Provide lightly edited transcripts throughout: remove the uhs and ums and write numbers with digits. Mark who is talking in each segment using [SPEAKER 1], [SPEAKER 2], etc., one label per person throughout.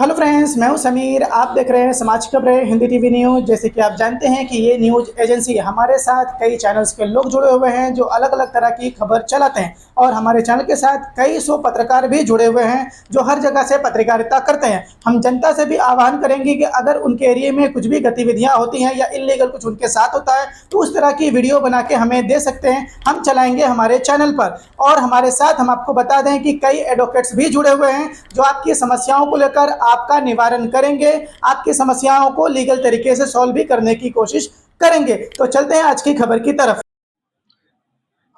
[SPEAKER 1] Hello friends, मैं हूं समीर। आप देख रहे हैं समाज खबरें हिंदी टीवी न्यूज़। जैसे कि आप जानते हैं कि ये न्यूज़ एजेंसी हमारे साथ कई चैनल्स के लोग जुड़े हुए हैं जो अलग अलग तरह की खबर चलाते हैं, और हमारे चैनल के साथ कई सौ पत्रकार भी जुड़े हुए हैं जो हर जगह से पत्रकारिता करते हैं। हम जनता से भी आह्वान करेंगे कि अगर उनके एरिया में कुछ भी गतिविधियाँ होती हैं या इलीगल कुछ उनके साथ होता है तो उस तरह की वीडियो बना के हमें दे सकते हैं, हम चलाएंगे हमारे चैनल पर। और हमारे साथ हम आपको बता दें कि कई एडवोकेट्स भी जुड़े हुए हैं जो आपकी समस्याओं को लेकर आपका निवारण करेंगे, आपकी समस्याओं को लीगल तरीके से सॉल्व भी करने की कोशिश करेंगे। तो चलते हैं आज की खबर की तरफ।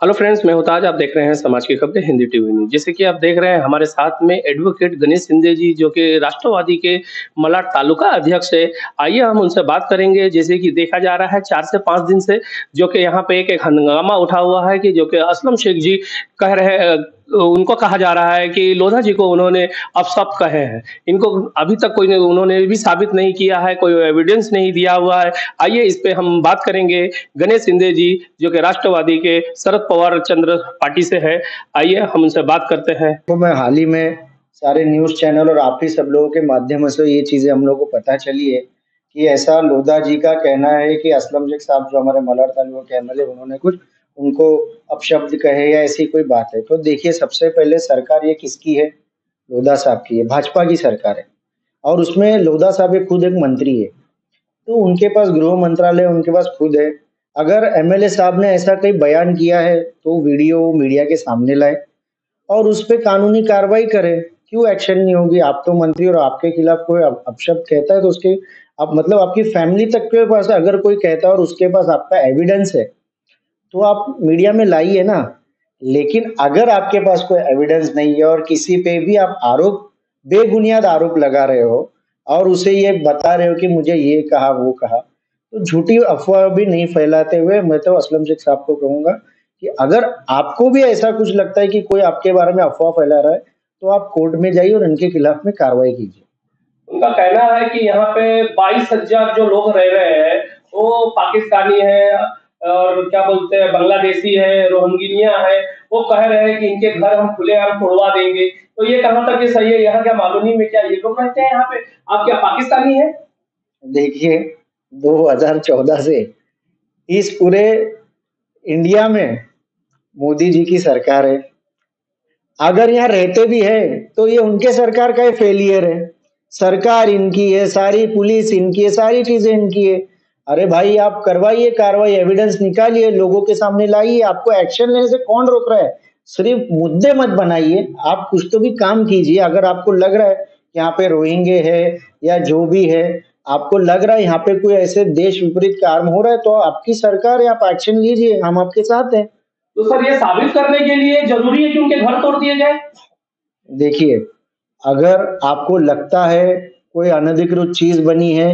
[SPEAKER 2] हेलो फ्रेंड्स, मैं हूं ताज। आप देख रहे हैं समाज की खबरें हिंदी टीवी न्यूज़। जैसे कि आप देख रहे हैं हमारे साथ में एडवोकेट गणेश सिंधे जी, जो कि राष्ट्रवादी के मलाड तालुका अध्यक्ष है। आइए हम उनसे बात करेंगे। जैसे कि देखा जा रहा है 4 से 5 दिन से जो कि यहाँ पे एक हंगामा उठा हुआ है कि जो कि असलम शेख जी कह रहे हैं, उनको कहा जा रहा है कि लोधा जी को उन्होंने अपशब्द कहे हैं। इनको अभी तक कोई उन्होंने भी साबित नहीं किया है, कोई एविडेंस नहीं दिया हुआ है। आइए इस पे हम बात करेंगे गणेश सिंधे जी, जो कि राष्ट्रवादी के शरद पवार चंद्र पार्टी से है। आइए हम उनसे बात करते हैं।
[SPEAKER 3] तो मैं हाल ही में सारे न्यूज़ चैनल और आप ही सब लोगों के माध्यम से ये चीज़ें हम लोगों को पता चली है कि ऐसा लोधा जी का कहना है कि असलम शेख साहब जो हमारे मलाड तालुका के एमएलए, उन्होंने कुछ उनको अपशब्द कहे या ऐसी कोई बात है। तो देखिए, सबसे पहले सरकार ये किसकी है? लोधा साहब की है, भाजपा की सरकार है। और उसमें लोधा साहब एक खुद एक मंत्री है, तो उनके पास गृह मंत्रालय उनके पास खुद है। अगर एमएलए साहब ने ऐसा कोई बयान किया है तो वीडियो मीडिया के सामने लाए और उस पे कानूनी कार्रवाई करें। क्यों एक्शन नहीं होगी? आप तो मंत्री और आपके खिलाफ कोई अपशब्द कहता है तो उसके आप मतलब आपकी फैमिली तक के पास अगर कोई कहता है और उसके पास आपका एविडेंस है तो आप मीडिया में लाइए ना। लेकिन अगर आपके पास कोई एविडेंस नहीं है और किसी पे भी आप आरोप, बेबुनियाद आरोप लगा रहे हो और उसे ये बता रहे हो कि मुझे ये कहा वो कहा, तो झूठी अफवाह भी नहीं फैलाते हुए मैं तो असलम शेख साहब को कहूंगा कि अगर आपको भी ऐसा कुछ लगता है कि कोई आपके बारे में अफवाह फैला रहा है तो आप कोर्ट में जाइए और इनके खिलाफ में कार्रवाई कीजिए।
[SPEAKER 2] उनका कहना है कि यहाँ पे 22,000 जो लोग रह रहे हैं वो पाकिस्तानी है और क्या बोलते हैं बांग्लादेशी है, रोहिंग्या है। वो कह रहे हैं कि इनके घर हम खुलेआम तोड़वा देंगे। तो ये कहाँ तक ये सही है? यहाँ क्या मालूम में क्या ये लोग रहते हैं यहाँ पे? आप क्या पाकिस्तानी है?
[SPEAKER 3] देखिए, 2014 से इस पूरे इंडिया में मोदी जी की सरकार है। अगर यहाँ रहते भी है तो ये उनके सरकार का फेलियर है। सरकार इनकी है, सारी पुलिस इनकी है, सारी चीजें इनकी है। अरे भाई, आप करवाइए कार्रवाई, एविडेंस निकालिए, लोगों के सामने लाइए। आपको एक्शन लेने से कौन रोक रहा है? सिर्फ मुद्दे मत बनाइए, आप कुछ तो भी काम कीजिए। अगर आपको लग रहा है यहाँ पे रोहिंगे है या जो भी है, आपको लग रहा है यहाँ पे कोई ऐसे देश विपरीत काम हो रहा है, तो आपकी सरकार है, आप एक्शन लीजिए, हम आपके साथ हैं।
[SPEAKER 2] तो सर ये साबित करने के लिए जरूरी है कि उनके घर तोड़ दिए जाए?
[SPEAKER 3] देखिए, अगर आपको लगता है कोई अनधिकृत चीज बनी है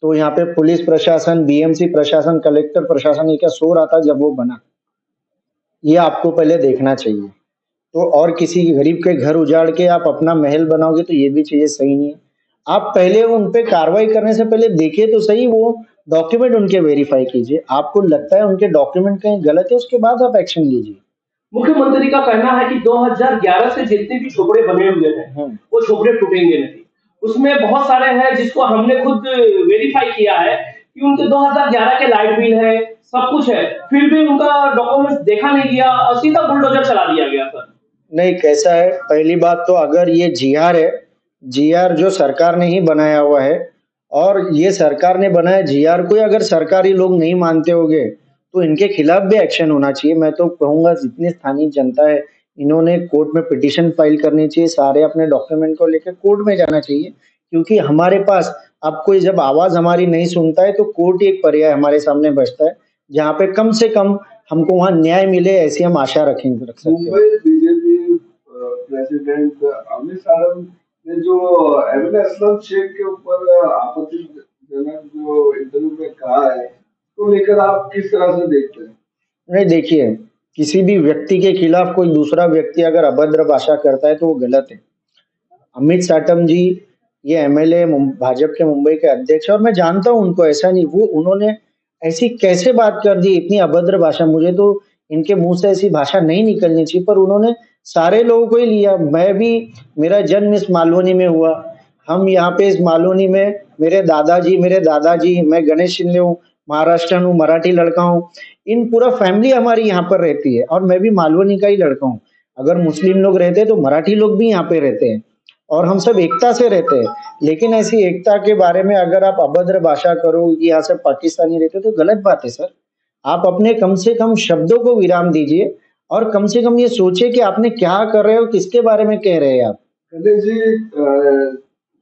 [SPEAKER 3] तो यहाँ पे पुलिस प्रशासन, बीएमसी प्रशासन, कलेक्टर प्रशासन, ये क्या सो रहा था जब वो बना? ये आपको पहले देखना चाहिए। तो और किसी गरीब के घर उजाड़ के आप अपना महल बनाओगे तो ये भी चीजें सही नहीं है। आप पहले उन पे कार्रवाई करने से पहले देखिए तो सही, वो डॉक्यूमेंट उनके वेरीफाई कीजिए। आपको लगता है उनके डॉक्यूमेंट कहीं गलत है, उसके बाद आप एक्शन लीजिए।
[SPEAKER 2] मुख्यमंत्री का कहना है कि 2011 से जितने भी झोपड़े बने हुए हैं वो झोपड़े टूटेंगे नहीं। उसमें बहुत सारे हैं जिसको हमने खुद वेरीफाई किया है कि उनके 2011 के लाइट बिल है, सब कुछ है, फिर भी उनका डॉक्यूमेंट्स देखा नहीं गया और सीधा बुलडोजर चला दिया गया। सर
[SPEAKER 3] नहीं, कैसा है, पहली बात तो अगर ये जीआर है, जीआर जो सरकार ने ही बनाया हुआ है और ये सरकार ने बनाया जीआर को अगर सरकारी लोग नहीं मानते होंगे तो इनके खिलाफ भी एक्शन होना चाहिए। मैं तो कहूंगा जितनी स्थानीय जनता है, इन्होंने कोर्ट में पिटीशन फाइल करनी चाहिए, सारे अपने डॉक्यूमेंट को लेकर कोर्ट में जाना चाहिए। क्योंकि हमारे पास अब कोई जब आवाज हमारी नहीं सुनता है तो कोर्ट एक पर्याय हमारे सामने बचता है जहाँ पे कम से कम हमको वहाँ न्याय मिले, ऐसी हम आशा रख सकते हैं।
[SPEAKER 4] बीजेपी प्रेसिडेंट अमित शाह ने जो एमएलए असलम शेख के ऊपर आपत्तिजनक जो इंटरव्यू में कहा है, तो लेकर आप किस तरह से देखते हैं?
[SPEAKER 3] नहीं, देखिए, किसी भी व्यक्ति के खिलाफ कोई दूसरा व्यक्ति अगर अभद्र भाषा करता है तो वो गलत है। अमित साटम जी ये एमएलए भाजपा के मुंबई के अध्यक्ष, और मैं जानता हूँ उनको, ऐसा नहीं, वो उन्होंने ऐसी कैसे बात कर दी, इतनी अभद्र भाषा, मुझे तो इनके मुंह से ऐसी भाषा नहीं निकलनी चाहिए, पर उन्होंने सारे लोगों को ही लिया। मैं भी, मेरा जन्म इस मालवनी में हुआ, हम यहाँ पे इस मालूनी में मेरे दादाजी, मैं गणेश शिंदे हूँ, महाराष्ट्रन हूँ, मराठी लड़का हूँ। इन पूरा फैमिली हमारी यहाँ पर रहती है और मैं भी मालवनी का ही लड़का हूँ। अगर मुस्लिम लोग रहते तो मराठी लोग भी यहाँ पे रहते हैं और हम सब एकता से रहते हैं। लेकिन ऐसी एकता के बारे में अगर आप अभद्र भाषा करो, यहाँ से पाकिस्तानी रहते तो गलत बात है सर। आप अपने कम से कम शब्दों को विराम दीजिए और कम से कम ये सोचिए कि आपने क्या कर रहे हो, किसके बारे में कह रहे हैं आप।
[SPEAKER 4] गणेश जी,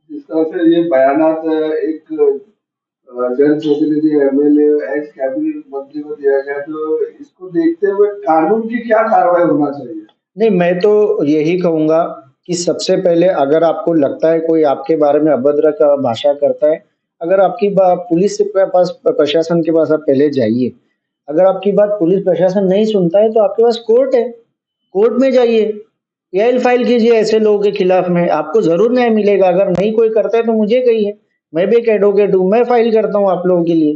[SPEAKER 4] जिस तरह से ये बयानात एक जनप्रतिनिधि, एमएलए, एक्स कैबिनेट मंत्री को दिया गया, तो इसको देखते हुए कानून की क्या कार्रवाई होना चाहिए?
[SPEAKER 3] नहीं, मैं तो यही कहूंगा कि सबसे पहले अगर आपको लगता है कोई आपके बारे में अभद्र का भाषा करता है, अगर आपकी बात पुलिस के पास, प्रशासन के पास आप पहले जाइए। अगर आपकी बात पुलिस प्रशासन नहीं सुनता है तो आपके पास कोर्ट है, कोर्ट में जाइए, पीआईएल फाइल कीजिए ऐसे लोगों के खिलाफ में, आपको जरूर न्याय मिलेगा। अगर नहीं कोई करता है तो मुझे कहिए, मैं भी एक एडवोकेट हूँ, मैं फाइल करता हूँ आप लोगों के लिए।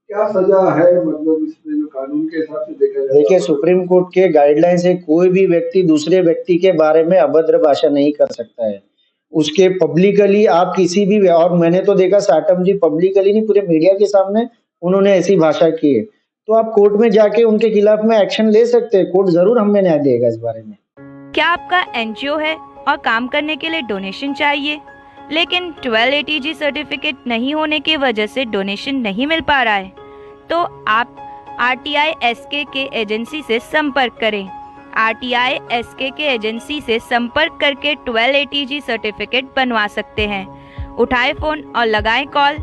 [SPEAKER 4] क्या सजा है, मतलब इसमें जो कानून के हिसाब से देखा जाए?
[SPEAKER 3] देखिए, सुप्रीम कोर्ट के गाइडलाइन से कोई भी व्यक्ति दूसरे व्यक्ति के बारे में अभद्र भाषा नहीं कर सकता है। उसके पब्लिकली आप किसी भी, और मैंने तो देखा साटम जी पब्लिकली नहीं, पूरे मीडिया के सामने उन्होंने ऐसी भाषा की है, तो आप कोर्ट में जाके उनके खिलाफ में एक्शन ले सकते हैं। कोर्ट जरूर हमें न्याय देगा इस बारे में।
[SPEAKER 5] क्या आपका एनजीओ है और काम करने के लिए डोनेशन चाहिए, लेकिन 12 ATG सर्टिफिकेट नहीं होने की वजह से डोनेशन नहीं मिल पा रहा है, तो आप RTI SKK एजेंसी से संपर्क करें। RTI SKK एजेंसी से संपर्क करके 12 ATG सर्टिफिकेट बनवा सकते हैं। उठाए फ़ोन और लगाएं कॉल